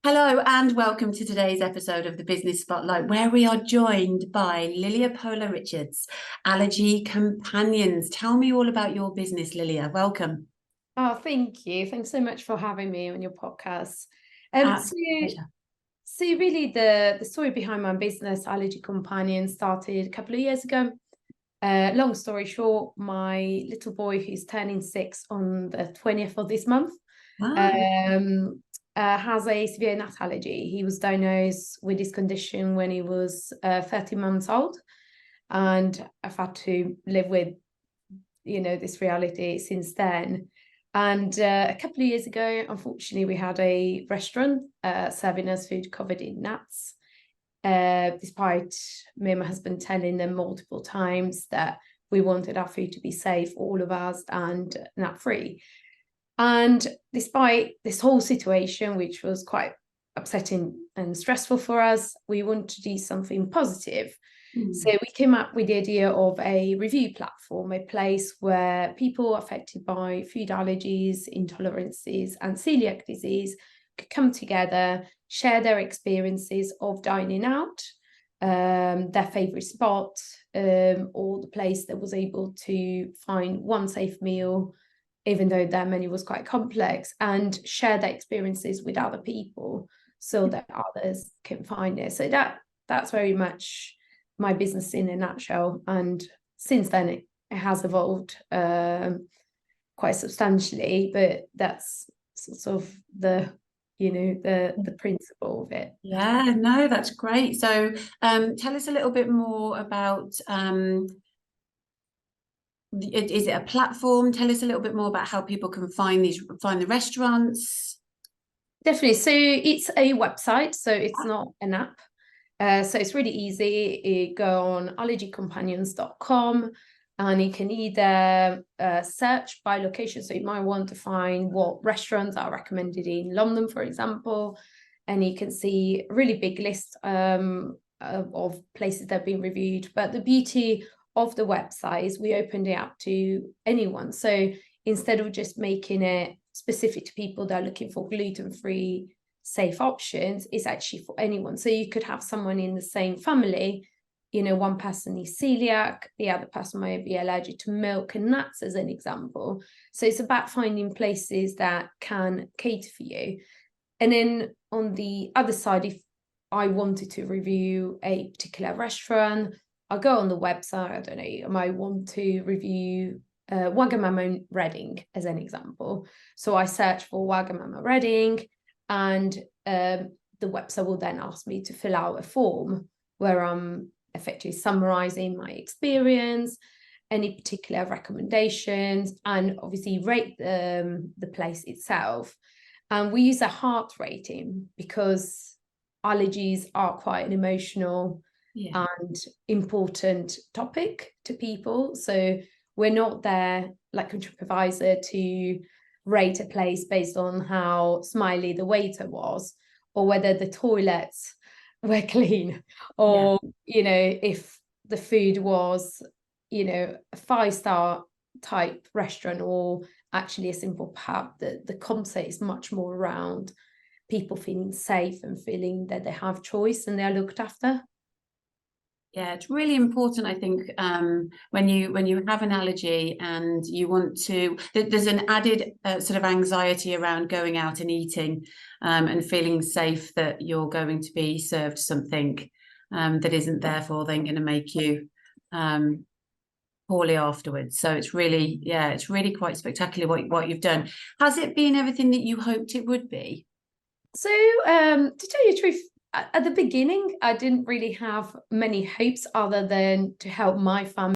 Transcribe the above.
Hello and welcome to today's episode of the Business Spotlight, where we are joined by Liljia Polo-Richards, Allergy Companions. Tell me all about your business, Liljia. Welcome. Oh, thank you. Thanks so much for having me on your podcast. Pleasure. So really the story behind my business, Allergy Companions, started a couple of years ago. Long story short, my little boy, who's turning 6 on the 20th of this month, Wow. has a severe nut allergy. He was diagnosed with this condition when he was 30 months old, and I've had to live with, this reality since then. And a couple of years ago, unfortunately, we had a restaurant serving us food covered in nuts, despite me and my husband telling them multiple times that we wanted our food to be safe, all of us, and nut-free. And despite this whole situation, which was quite upsetting and stressful for us, we wanted to do something positive. So we came up with the idea of a review platform, a place where people affected by food allergies, intolerances, and coeliac disease could come together, share their experiences of dining out, their favourite spot, or the place that was able to find one safe meal, even though their menu was quite complex, and share their experiences with other people so that others can find it. So that's very much my business in a nutshell. And since then it has evolved quite substantially, but that's sort of the principle of it. Yeah, no, that's great. So tell us a little bit more about is it a platform? Tell us a little bit more about how people can find the restaurants. Definitely. So it's a website, so it's not an app. So it's really easy. You go on allergycompanions.com and you can either search by location. So you might want to find what restaurants are recommended in London, for example, and you can see a really big list of places that have been reviewed. But the beauty of the website is we opened it up to anyone. So instead of just making it specific to people that are looking for gluten-free safe options, is actually for anyone. So you could have someone in the same family, one person is celiac, the other person might be allergic to milk and nuts, as an example. So it's about finding places that can cater for you. And then on the other side, if I wanted to review a particular restaurant, I'll go on the website. I don't know, I might want to review Wagamama Reading, as an example. So I search for Wagamama Reading, and the website will then ask me to fill out a form where I'm effectively summarizing my experience, any particular recommendations, and obviously rate the place itself. And we use a heart rating because allergies are quite an emotional and important topic to people. So we're not there like a TripAdvisor to rate a place based on how smiley the waiter was, or whether the toilets were clean, or if the food was a 5-star type restaurant or actually a simple pub. The concept is much more around people feeling safe and feeling that they have choice and they're looked after. Yeah, it's really important, I think, when you have an allergy and you want to, there's an added sort of anxiety around going out and eating and feeling safe that you're going to be served something that isn't therefore then going to make you poorly afterwards. So it's really quite spectacular what you've done. Has it been everything that you hoped it would be? So to tell you the truth, at the beginning, I didn't really have many hopes other than to help my family